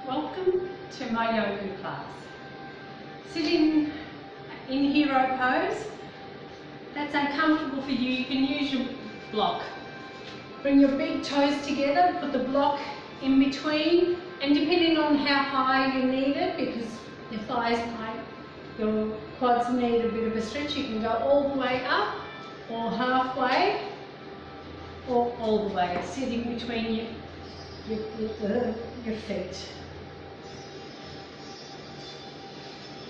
Welcome to my yoga class. Sitting in hero pose, that's uncomfortable for you, you can use your block. Bring your big toes together, put the block in between, and depending on how high you need it, because your thighs might, your quads need a bit of a stretch, you can go all the way up, or halfway, or all the way, sitting between your feet.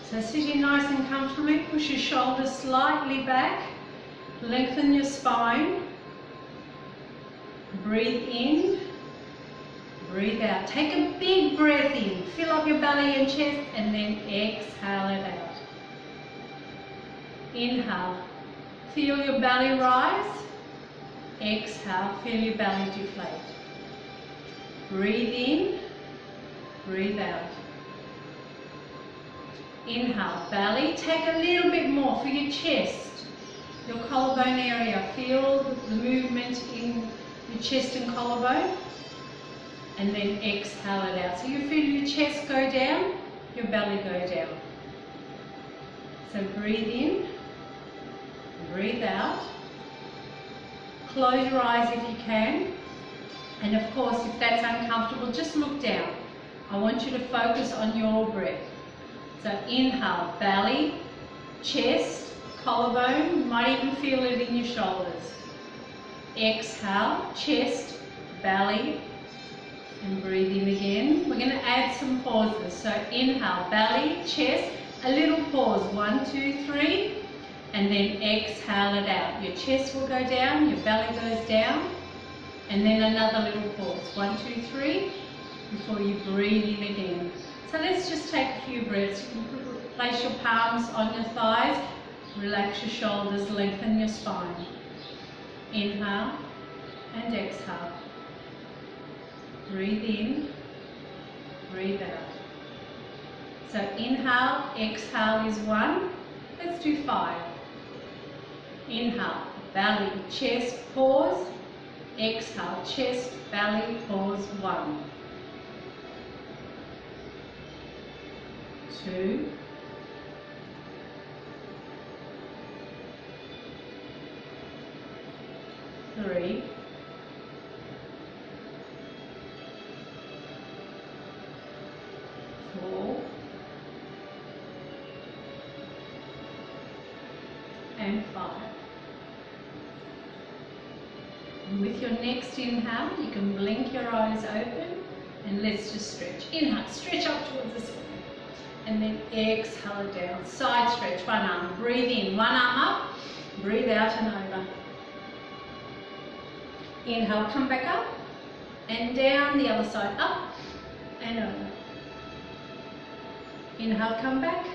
So sitting nice and comfortably, push your shoulders slightly back, lengthen your spine, breathe in, breathe out. Take a big breath in, fill up your belly and chest, and then exhale it out. Inhale, feel your belly rise, exhale, feel your belly deflate. Breathe in, breathe out. Inhale, belly, take a little bit more for your chest, your collarbone area. Feel the movement in your chest and collarbone, and then exhale it out. So you feel your chest go down, your belly go down. So breathe in, breathe out. Close your eyes if you can, and of course if that's uncomfortable, just look down. I want you to focus on your breath. So inhale, belly, chest, collarbone, you might even feel it in your shoulders. Exhale, chest, belly, and breathe in again. We're going to add some pauses. So inhale, belly, chest, a little pause, 1, 2, 3, and then exhale it out. Your chest will go down, your belly goes down, and then another little pause, 1, 2, 3, before you breathe in again. So let's just take a few breaths. You can place your palms on your thighs, relax your shoulders, lengthen your spine. Inhale and exhale. Breathe in, breathe out. So inhale, exhale is 1. Let's do 5. Inhale, belly, chest, pause. Exhale, chest, belly, pause, 1. 2, 3, 4, and 5. And with your next inhale, you can blink your eyes open, and let's just stretch. Inhale, stretch up towards the sky. And then exhale it down. Side stretch, one arm. Breathe in, one arm up. Breathe out and over. Inhale, come back up. And down, the other side, up and over. Inhale, come back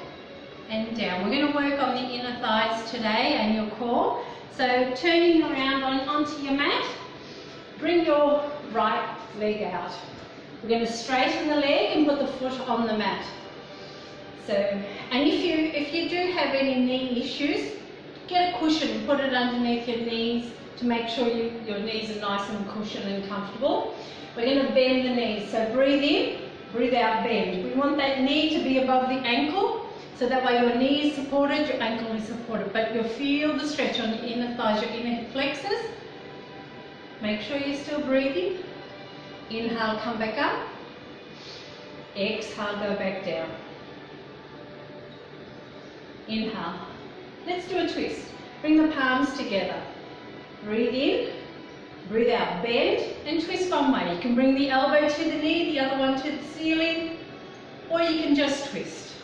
and down. We're going to work on the inner thighs today and your core. So turning around onto your mat, bring your right leg out. We're going to straighten the leg and put the foot on the mat. So, and if you do have any knee issues, get a cushion, put it underneath your knees to make sure your knees are nice and cushioned and comfortable. We're going to bend the knees. So breathe in, breathe out, bend. We want that knee to be above the ankle, so that way your knee is supported, your ankle is supported, but you'll feel the stretch on your inner thighs, your inner hip flexors. Make sure you're still breathing. Inhale, come back up. Exhale, go back down. Inhale. Let's do a twist. Bring the palms together. Breathe in, breathe out, bend, and twist one way. You can bring the elbow to the knee, the other one to the ceiling, or you can just twist.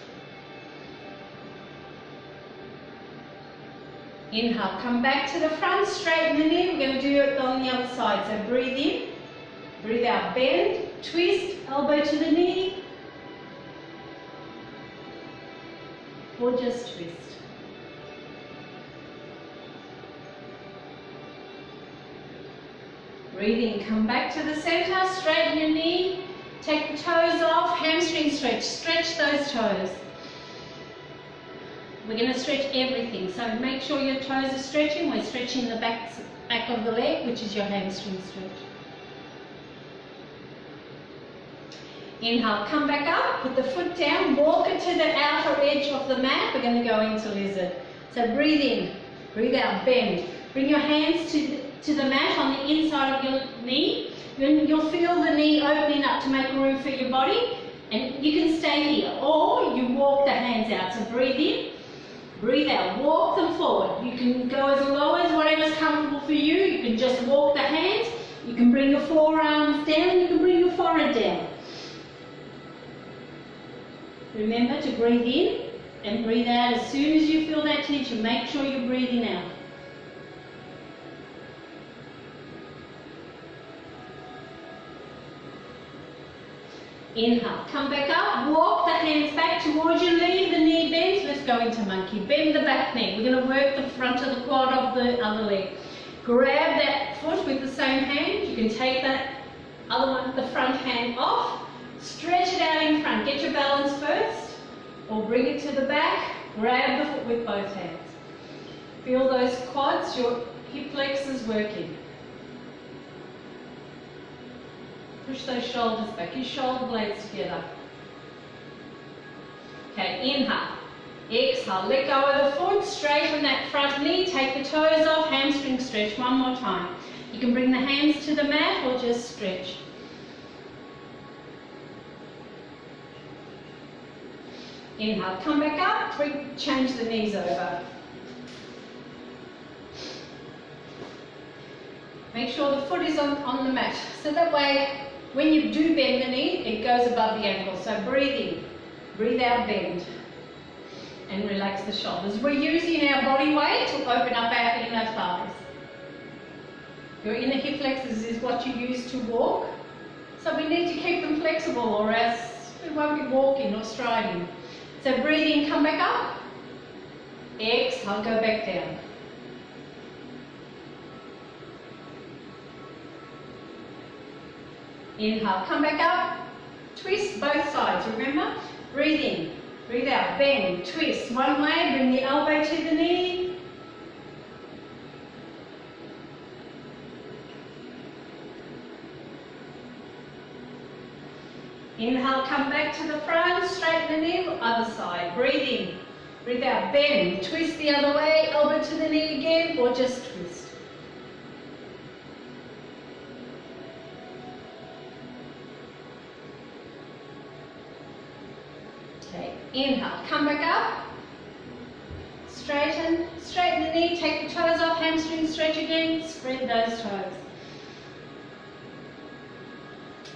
Inhale, come back to the front, straighten the knee. We're going to do it on the other side. So breathe in, breathe out, bend, twist, elbow to the knee, or just twist. Breathe in, come back to the center, straighten your knee, take the toes off, hamstring stretch, stretch those toes. We're going to stretch everything, so make sure your toes are stretching. We're stretching the back of the leg, which is your hamstring stretch. Inhale, come back up, put the foot down, walk it to the outer edge of the mat. We're going to go into lizard. So breathe in, breathe out, bend. Bring your hands to the mat on the inside of your knee. You'll feel the knee opening up to make room for your body. And you can stay here, or you walk the hands out. So breathe in, breathe out, walk them forward. You can go as low as whatever's comfortable for you. You can just walk the hands. You can bring your forearms down, you can bring your forehead down. Remember to breathe in and breathe out as soon as you feel that tension. Make sure you're breathing out. Inhale, come back up, walk the hands back towards you, leave the knee bent. Let's go into monkey. Bend the back knee. We're going to work the front of the quad of the other leg. Grab that foot with the same hand. You can take that other one, the front hand off. Stretch it out in front. Get your balance first, or bring it to the back. Grab the foot with both hands. Feel those quads, your hip flexors working. Push those shoulders back, your shoulder blades together. Okay, inhale. Exhale, let go of the foot, straighten that front knee, take the toes off, hamstring stretch. One more time. You can bring the hands to the mat or just stretch. Inhale, come back up, change the knees over. Make sure the foot is on the mat. So that way, when you do bend the knee, it goes above the ankle. So breathe in, breathe out, bend. And relax the shoulders. We're using our body weight to open up our inner thighs. Your inner hip flexors is what you use to walk. So we need to keep them flexible or else we won't be walking or striding. So breathe in, come back up. Exhale, go back down. Inhale, come back up. Twist both sides, remember? Breathe in, breathe out, bend, twist. One way, bring the elbow to the knee. Inhale, come back to the front, straighten the knee, other side. Breathe in, breathe out, bend, twist the other way, elbow to the knee again, or just twist. Okay, inhale, come back up, straighten the knee, take the toes off, hamstring stretch again, spread those toes.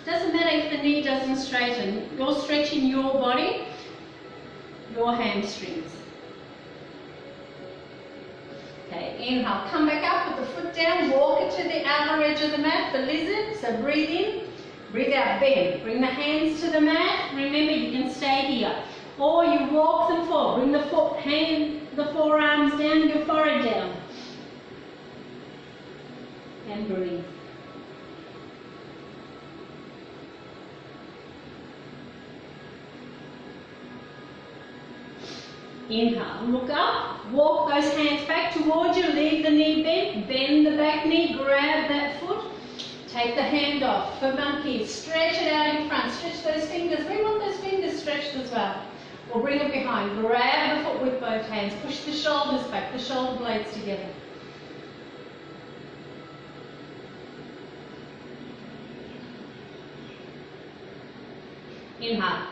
Doesn't matter if the knee doesn't straighten, you're stretching your body, your hamstrings. Okay, inhale, come back up, put the foot down, walk it to the outer edge of the mat, the lizard. So breathe in, breathe out, bend. Bring the hands to the mat. Remember, you can stay here. Or you walk them forward. Bring the forearms down, your forehead down. And breathe. Inhale, look up, walk those hands back towards you, leave the knee bent, bend the back knee, grab that foot, take the hand off. For monkey, stretch it out in front, stretch those fingers, we want those fingers stretched as well. Or bring it behind, grab the foot with both hands, push the shoulders back, the shoulder blades together. Inhale.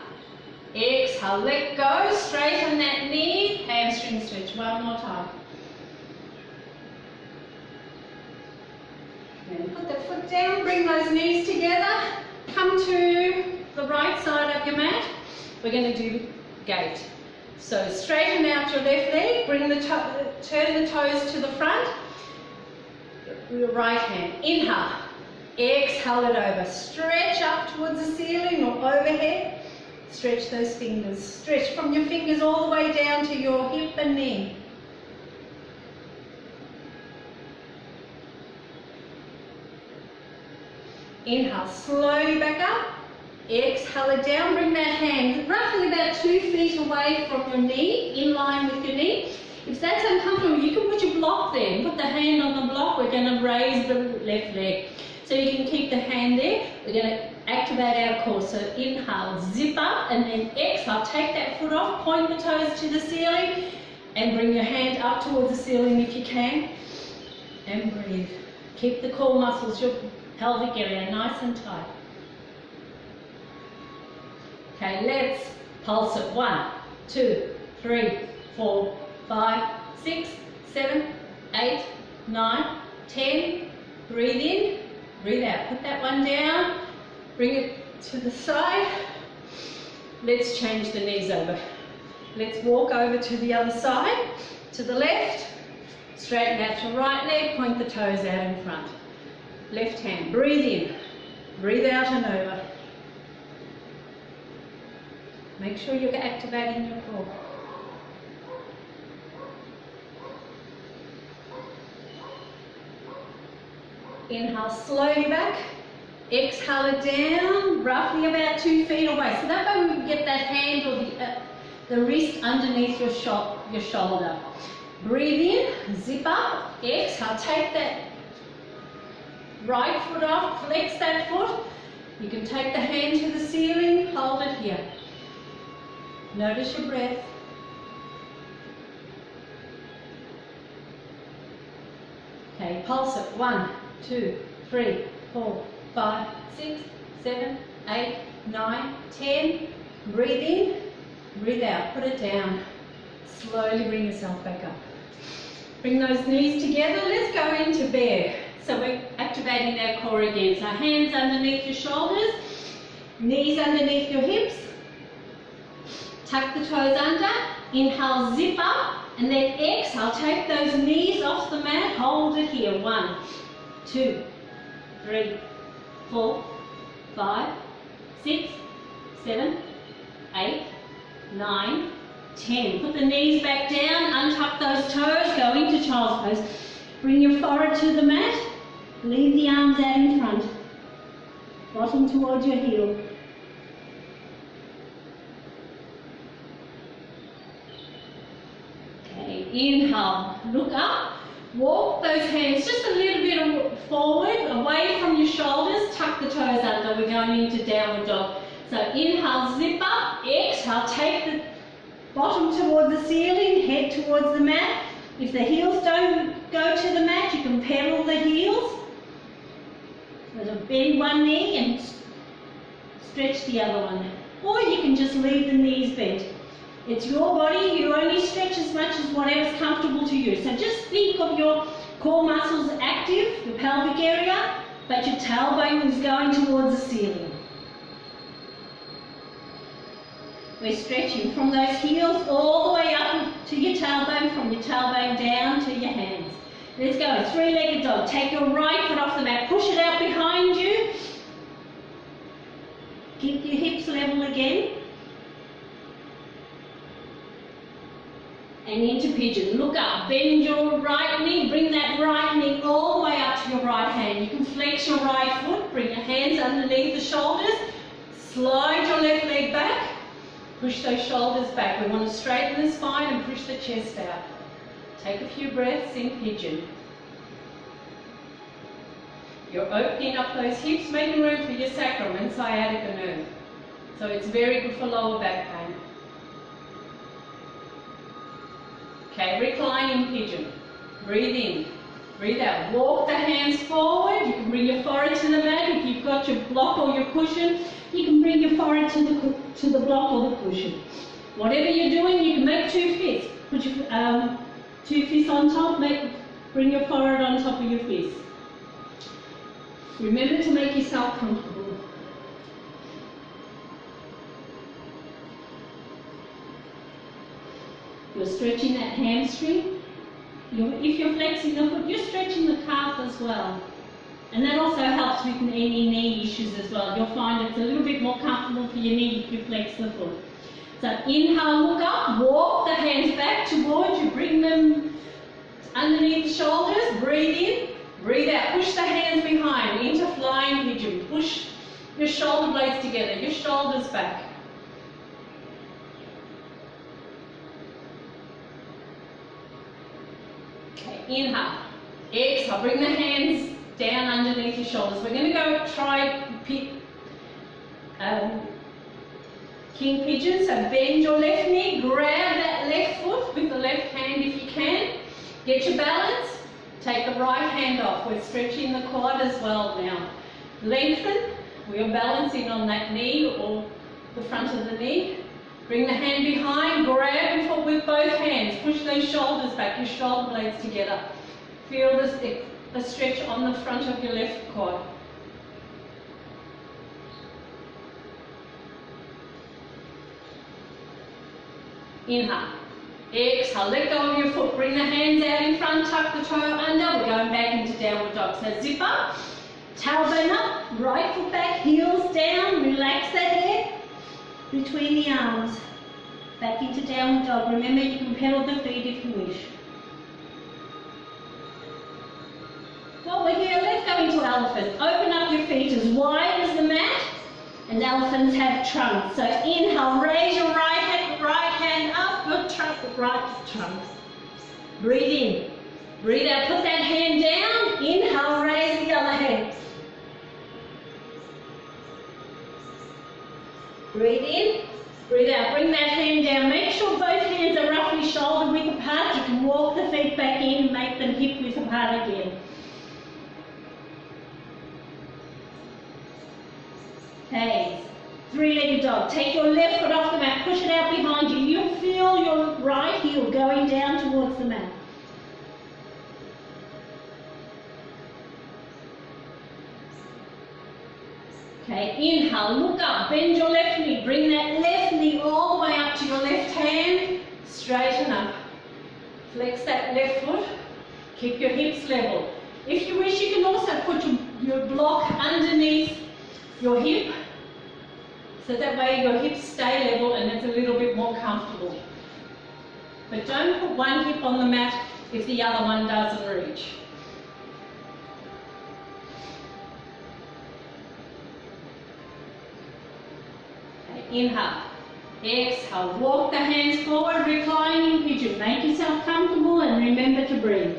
Exhale, let go, straighten that knee, hamstring stretch. One more time. And put the foot down, bring those knees together. Come to the right side of your mat. We're going to do gate. So straighten out your left leg, turn the toes to the front. Your right hand. Inhale. Exhale it over. Stretch up towards the ceiling or overhead. Stretch those fingers. Stretch from your fingers all the way down to your hip and knee. Inhale, slowly back up. Exhale it down. Bring that hand roughly about 2 feet away from your knee, in line with your knee. If that's uncomfortable, you can put your block there. Put the hand on the block. We're going to raise the left leg. So you can keep the hand there. We're going to activate our core. So inhale, zip up, and then exhale, take that foot off, point the toes to the ceiling, and bring your hand up towards the ceiling if you can. And breathe. Keep the core muscles, your pelvic area, nice and tight. Okay, let's pulse it. 1, 2, 3, 4, 5, 6, 7, 8, 9, 10. Breathe in, breathe out. Put that one down, bring it to the side. Let's change the knees over. Let's walk over to the other side, to the left. Straighten out your right leg, point the toes out in front. Left hand, breathe in, breathe out and over. Make sure you're activating your core. Inhale slowly back, exhale it down, roughly about 2 feet away. So that way we can get that hand or the wrist underneath your shoulder. Breathe in, zip up, exhale, take that right foot off, flex that foot. You can take the hand to the ceiling, hold it here. Notice your breath. Okay, pulse it. 1, 2, 3, 4, 5, 6, 7, 8, 9, 10. Breathe in, breathe out, put it down. Slowly bring yourself back up. Bring those knees together. Let's go into bear. So we're activating our core again. So hands underneath your shoulders, knees underneath your hips. Tuck the toes under. Inhale, zip up, and then exhale. Take those knees off the mat. Hold it here. 1, 2, 3, 4, 5, 6, 7, 8, 9, 10. Put the knees back down, untuck those toes, go into child's pose. Bring your forehead to the mat, leave the arms out in front, bottom towards your heel. Okay, inhale, look up, walk those hands just a little bit forward, away from your shoulders, tuck the toes under. We're going into downward dog. So inhale, zip up, exhale, take the bottom towards the ceiling, head towards the mat. If the heels don't go to the mat, you can pedal the heels. So bend one knee and stretch the other one. Or you can just leave the knees bent. It's your body, you only stretch as much as whatever's comfortable to you. So just think of your core muscles active, your pelvic area, but your tailbone is going towards the ceiling. We're stretching from those heels all the way up to your tailbone, from your tailbone down to your hands. Let's go, three-legged dog. Take your right foot off the mat, push it out behind you. Keep your hips level again. And into pigeon. Look up, bend your right knee, bring that right knee all the way up to your right hand. You can flex your right foot, bring your hands underneath the shoulders, slide your left leg back. Push those shoulders back. We want to straighten the spine and push the chest out. Take a few breaths in pigeon. You're opening up those hips, making room for your sacrum and sciatica nerve. So it's very good for lower back pain. Okay, reclining pigeon. Breathe in, breathe out. Walk the hands forward. You can bring your forehead to the mat. If you've got your block or your cushion, you can bring your forehead to the block or the cushion. Whatever you're doing, you can make 2 fists. Put your 2 fists on top, bring your forehead on top of your fist. Remember to make yourself comfortable. You're stretching that hamstring. If you're flexing the foot, you're stretching the calf as well. And that also helps with any knee issues as well. You'll find it's a little bit more comfortable for your knee if you flex the foot. So inhale, look up, walk the hands back towards you, bring them underneath the shoulders, breathe in, breathe out, push the hands behind into flying pigeon. Push your shoulder blades together, your shoulders back. Okay, inhale, exhale, bring the hands down underneath your shoulders. We're going to go try king pigeon. So bend your left knee, grab that left foot with the left hand if you can. Get your balance, take the right hand off. We're stretching the quad as well now. Lengthen, we're balancing on that knee or the front of the knee. Bring the hand behind, grab your foot with both hands. Push those shoulders back, your shoulder blades together. Feel the stretch on the front of your left quad. Inhale. Exhale. Let go of your foot. Bring the hands out in front. Tuck the toe under. We're going back into downward dog. So zip up. Tailbone up. Right foot back. Heels down. Relax that head between the arms. Back into downward dog. Remember, you can pedal the feet if you wish. While we're here, let's go into elephant. Open up your feet as wide as the mat. And elephants have trunks. So inhale, raise your right hand up, good trunk, right trunk. Breathe in. Breathe out, put that hand down. Inhale, raise the other hand. Breathe in, breathe out. Bring that hand down. Make sure both hands are roughly shoulder width apart. You can walk the feet back in and make them hip width apart again. Okay, three-legged dog. Take your left foot off the mat, push it out behind you. You'll feel your right heel going down towards the mat. Okay, inhale, look up, bend your left knee. Bring that left knee all the way up to your left hand. Straighten up. Flex that left foot. Keep your hips level. If you wish, you can also put your block underneath your hip, so that way your hips stay level and it's a little bit more comfortable. But don't put one hip on the mat if the other one doesn't reach. Okay, inhale, exhale, walk the hands forward, reclining pigeon. Make yourself comfortable and remember to breathe.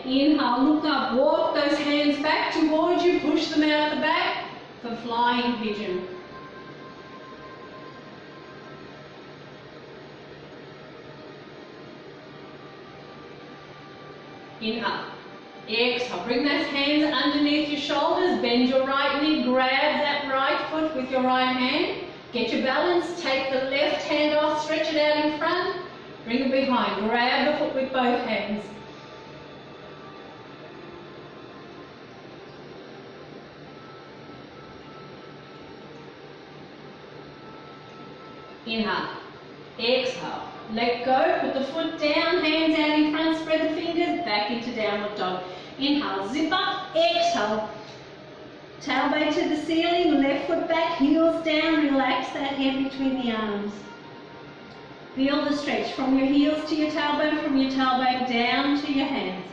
Inhale, look up, walk those hands back towards you, push them out the back for flying pigeon. Inhale, exhale, bring those hands underneath your shoulders, bend your right knee, grab that right foot with your right hand, get your balance, take the left hand off, stretch it out in front, bring it behind, grab the foot with both hands. Inhale, exhale, let go, put the foot down, hands out in front, spread the fingers, back into downward dog. Inhale, zip up, exhale, tailbone to the ceiling, left foot back, heels down, relax that head between the arms. Feel the stretch from your heels to your tailbone, from your tailbone down to your hands.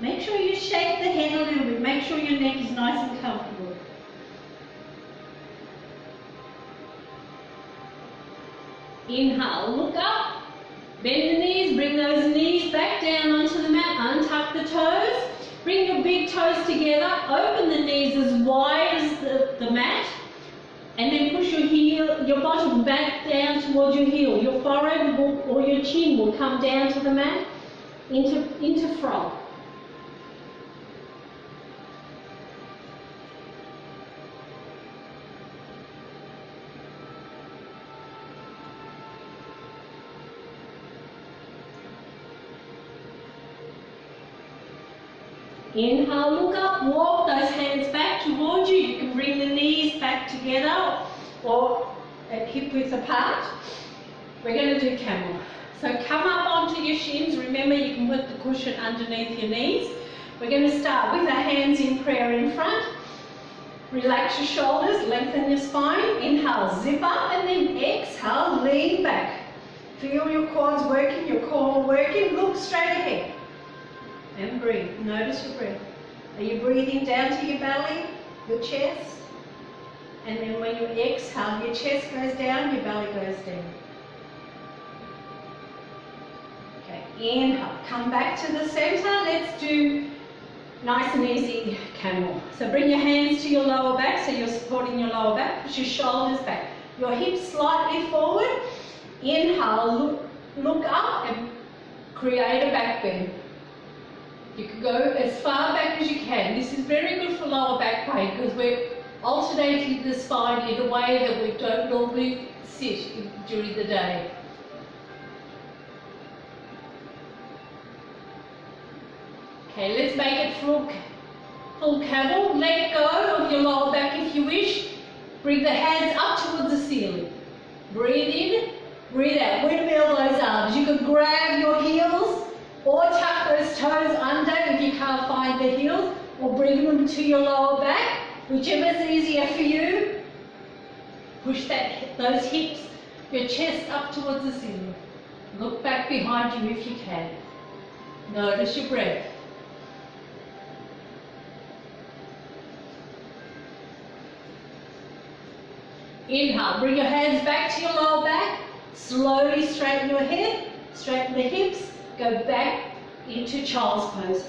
Make sure you shake the head a little bit, make sure your neck is nice and comfortable. Inhale, look up, bend the knees, bring those knees back down onto the mat, untuck the toes, bring your big toes together, open the knees as wide as the mat, and then push your bottom back down towards your heel. Your forehead or your chin will come down to the mat into frog. Inhale, look up, walk those hands back towards you. You can bring the knees back together or at hip width apart. We're going to do camel. So come up onto your shins. Remember, you can put the cushion underneath your knees. We're going to start with our hands in prayer in front. Relax your shoulders, lengthen your spine. Inhale, zip up, and then exhale, lean back. Feel your quads working, your core working. Look straight ahead. and breathe. Notice your breath. Are you breathing down to your belly, your chest? And then when you exhale, your chest goes down, your belly goes down. Okay, inhale. Come back to the center. Let's do nice and easy camel. So bring your hands to your lower back, so you're supporting your lower back. Push your shoulders back. Your hips slightly forward. Inhale, look up and create a back bend. You can go as far back as you can. This is very good for lower back pain because we're alternating the spine in a way that we don't normally sit during the day. Okay, let's make it full camel. Let go of your lower back if you wish. Bring the hands up towards the ceiling. Breathe in, breathe out. Windmill those arms. You can grab your heels or tuck those toes under if you can't find the heels, or bring them to your lower back. Whichever is easier for you. Push those hips, your chest up towards the ceiling. Look back behind you if you can. Notice your breath. Inhale, bring your hands back to your lower back. Slowly straighten your head, straighten the hips, go back into child's pose.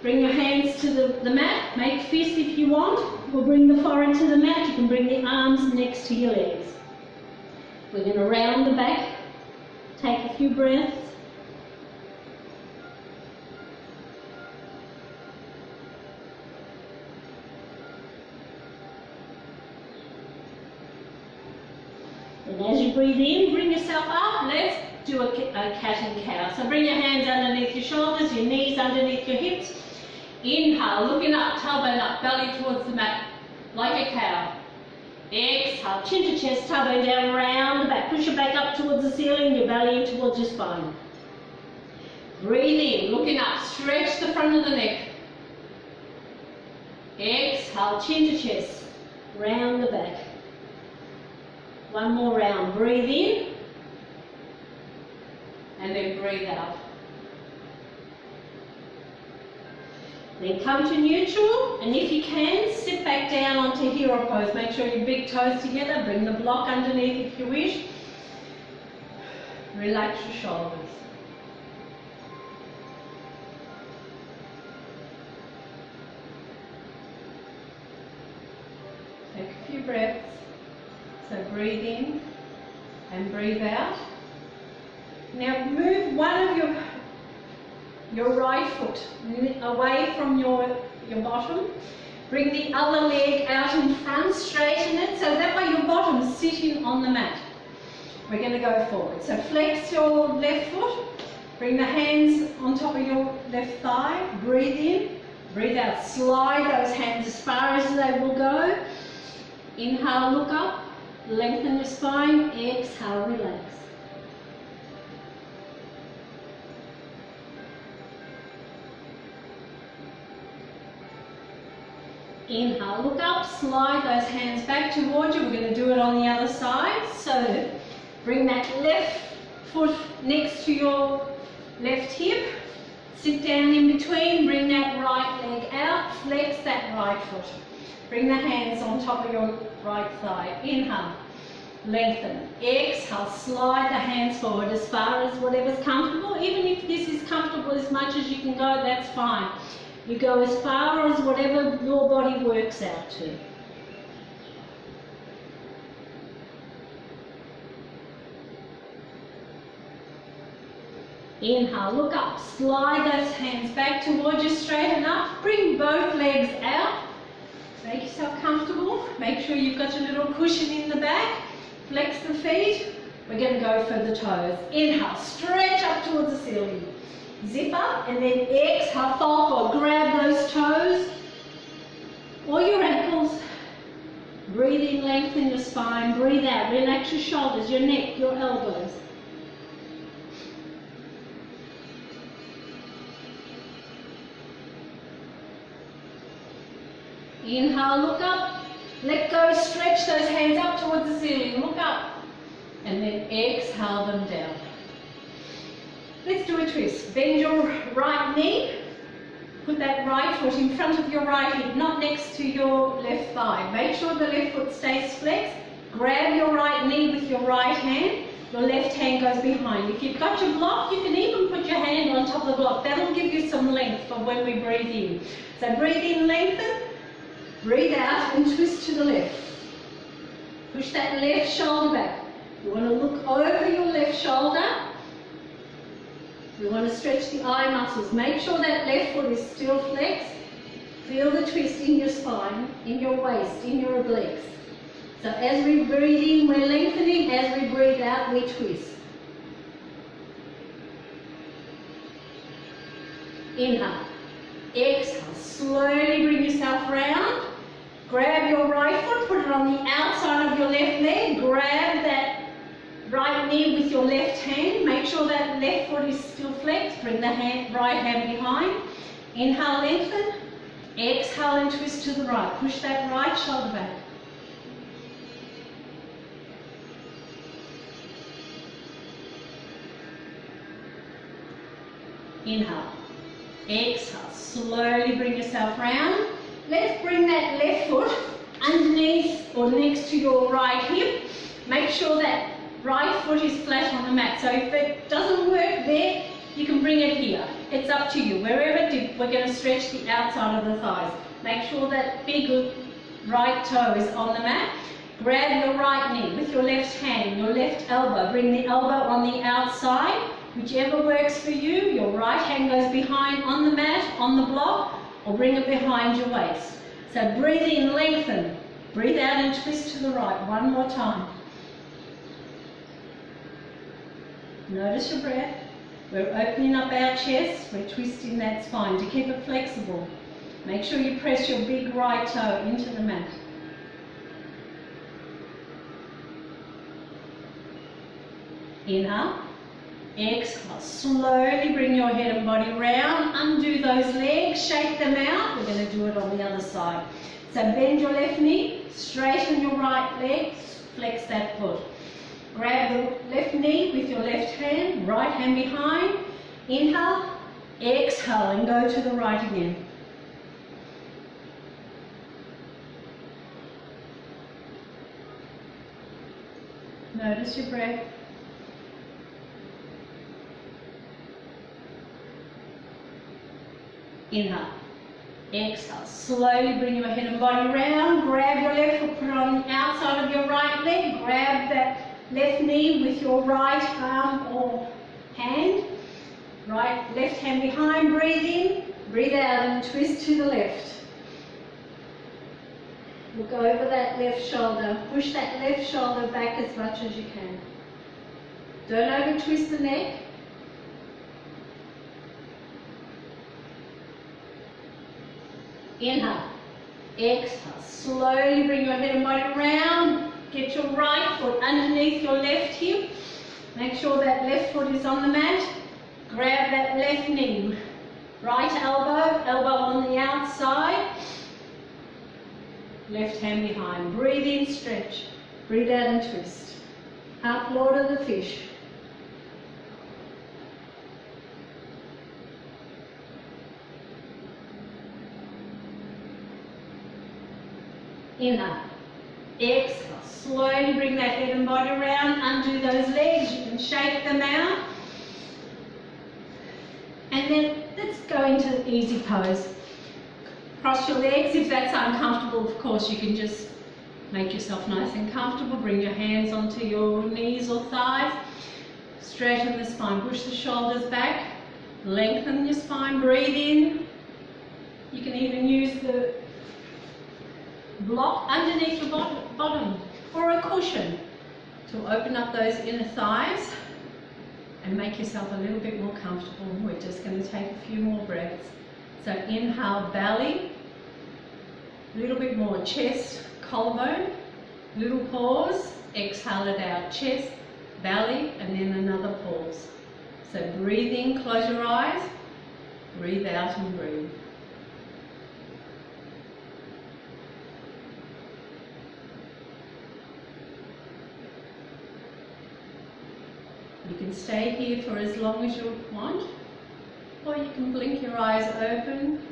Bring your hands to the mat, make fists if you want. We'll bring the forehead to the mat, you can bring the arms next to your legs. We're going to round the back, take a few breaths. And as you breathe in, bring yourself up. Let's do a cat and cow. So bring your hands underneath your shoulders, your knees underneath your hips. Inhale, looking up, tailbone up, belly towards the mat, like a cow. Exhale, chin to chest, tailbone down, round the back. Push your back up towards the ceiling, your belly in towards your spine. Breathe in, looking up, stretch the front of the neck. Exhale, chin to chest, round the back. One more round. Breathe in and then breathe out. Then come to neutral, and if you can, sit back down onto hero pose. Make sure your big toes together. Bring the block underneath if you wish. Relax your shoulders. Take a few breaths. So breathe in and breathe out. Now move one of your right foot away from your bottom. Bring the other leg out in front, straighten it so that way your bottom's sitting on the mat. We're going to go forward. So flex your left foot, bring the hands on top of your left thigh, breathe in, breathe out, slide those hands as far as they will go. Inhale, look up. Lengthen your spine, exhale, relax. Inhale, look up, slide those hands back towards you. We're going to do it on the other side. So bring that left foot next to your left hip. Sit down in between, bring that right leg out, flex that right foot. Bring the hands on top of your right thigh. Inhale, lengthen. Exhale, slide the hands forward as far as whatever's comfortable. Even if this is comfortable as much as you can go, that's fine. You go as far as whatever your body works out to. Inhale, look up, slide those hands back towards you, straighten up, bring both legs out. Make yourself comfortable. Make sure you've got your little cushion in the back. Flex the feet. We're going to go for the toes. Inhale, stretch up towards the ceiling. Zip up and then exhale, fold forward. Grab those toes or your ankles. Breathe in, lengthen your spine. Breathe out, relax your shoulders, your neck, your elbows. Inhale, look up, let go, stretch those hands up towards the ceiling, look up, and then exhale them down. Let's do a twist. Bend your right knee, Put that right foot in front of your right hip, not next to your left thigh. Make sure the left foot stays flexed. Grab your right knee with your right hand. Your left hand goes behind. If you've got your block, you can even put your hand on top of the block. That'll give you some length for when we breathe in. So breathe in, lengthen. Breathe out and twist to the left. Push that left shoulder back. You want to look over your left shoulder. You want to stretch the eye muscles. Make sure that left foot is still flexed. Feel the twist in your spine, in your waist, in your obliques. So as we breathe in, we're lengthening. As we breathe out, we twist. Inhale. Exhale. Slowly bring yourself round. Grab your right foot, put it on the outside of your left leg. Grab that right knee with your left hand. Make sure that left foot is still flexed. Bring the right hand behind. Inhale, lengthen. Exhale and twist to the right. Push that right shoulder back. Inhale. Exhale. Slowly bring yourself round. Let's bring that left foot underneath or next to your right hip. Make sure that right foot is flat on the mat. So if it doesn't work there, you can bring it here. It's up to you. Wherever it is, we're going to stretch the outside of the thighs. Make sure that big right toe is on the mat. Grab your right knee with your left hand, your left elbow. Bring the elbow on the outside. Whichever works for you. Your right hand goes behind on the mat, on the block, or bring it behind your waist. So breathe in, lengthen. Breathe out and twist to the right. One more time. Notice your breath. We're opening up our chest. We're twisting that spine to keep it flexible. Make sure you press your big right toe into the mat. Inhale. Exhale. Slowly bring your head and body round. Undo those legs. Shake them out. We're going to do it on the other side. So bend your left knee. Straighten your right leg. Flex that foot. Grab the left knee with your left hand. Right hand behind. Inhale. Exhale and go to the right again. Notice your breath. Inhale. Exhale. Slowly bring your head and body round. Grab your left foot, put it on the outside of your right leg. Grab that left knee with your right arm or hand. Left hand behind. Breathe in. Breathe out and twist to the left. Look over that left shoulder. Push that left shoulder back as much as you can. Don't over twist the neck. Inhale. Exhale. Slowly bring your head and body around. Get your right foot underneath your left hip. Make sure that left foot is on the mat. Grab that left knee. Right elbow, elbow on the outside. Left hand behind. Breathe in, stretch. Breathe out and twist. Half Lord of the Fish. Inhale. Exhale. Slowly bring that head and body around. Undo those legs. You can shake them out. And then let's go into the easy pose. Cross your legs. If that's uncomfortable, of course, you can just make yourself nice and comfortable. Bring your hands onto your knees or thighs. Straighten the spine. Push the shoulders back. Lengthen your spine. Breathe in. You can even use the block underneath your bottom or a cushion to open up those inner thighs and make yourself a little bit more comfortable. We're just going to take a few more breaths. So inhale, belly, a little bit more chest, collarbone, little pause, exhale it out, chest, belly, and then another pause. So breathe in, close your eyes, breathe out and breathe. You can stay here for as long as you want, or you can blink your eyes open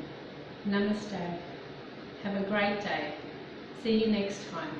Namaste. Have a great day. See you next time.